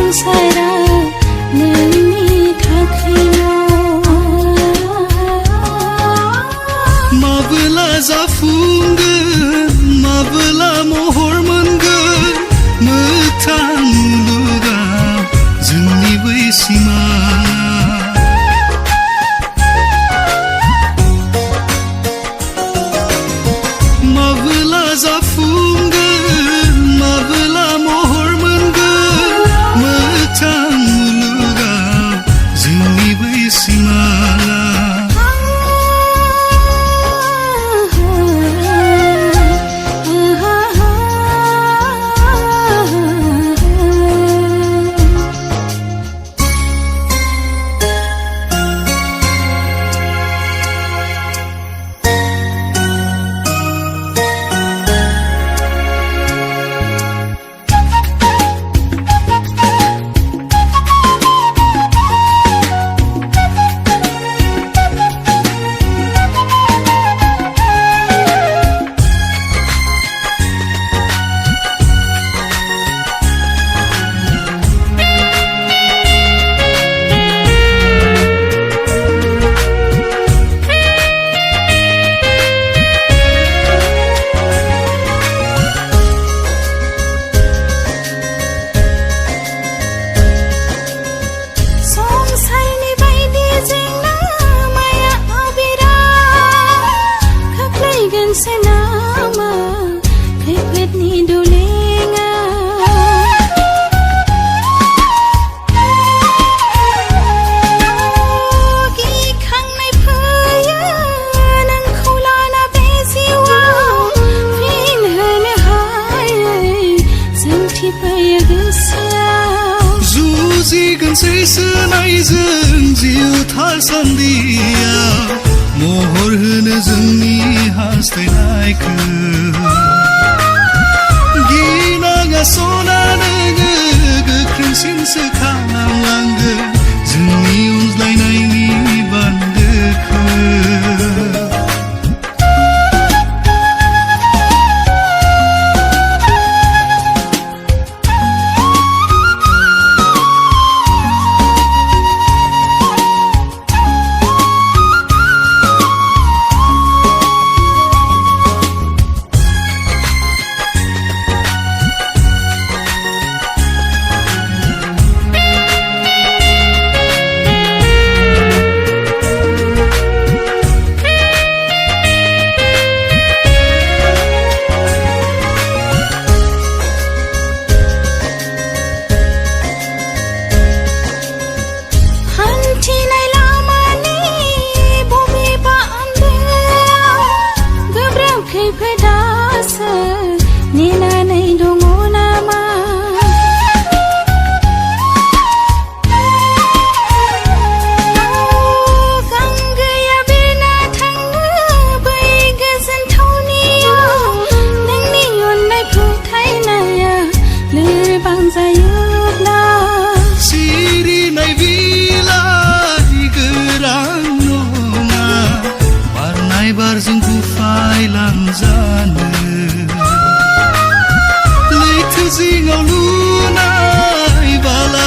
संसारा नोंनि थाखायल' माबोला जाफुंगोन माबोला महर मोनगोन मोगथां मुलुगाव जोंनि बै सिमा माबोला जाफुंगोन माबोला महर मोनगोन मोगथां मुलुगाव जोंनि बै सिमा senama khaipat ni dolenga gi khangnai phaya nangkhौ lana be jiwaव fin hono हायै जोंथि फैयो गोसोआव जुजिगोनसै सोनायजों जिउ थासान्दियाव महर होनो जोंनि हास्थायनायखौ गिनाङा सना नोङो गोख्रोंसिनसो खालामलांगोन जोंनि अनज्लायनायनि बान्दोखौ नेनानै दङ नामा गां गैया बिरना थांनो बै गोजोनथावनियाव नोंनि अननाय फोथायनाया लोरबां जायोब्ला सिरिनाय बिलाइ गोरान नङा बारनाय बारजों बुफायलांजानो जिङाव लुनाय बाला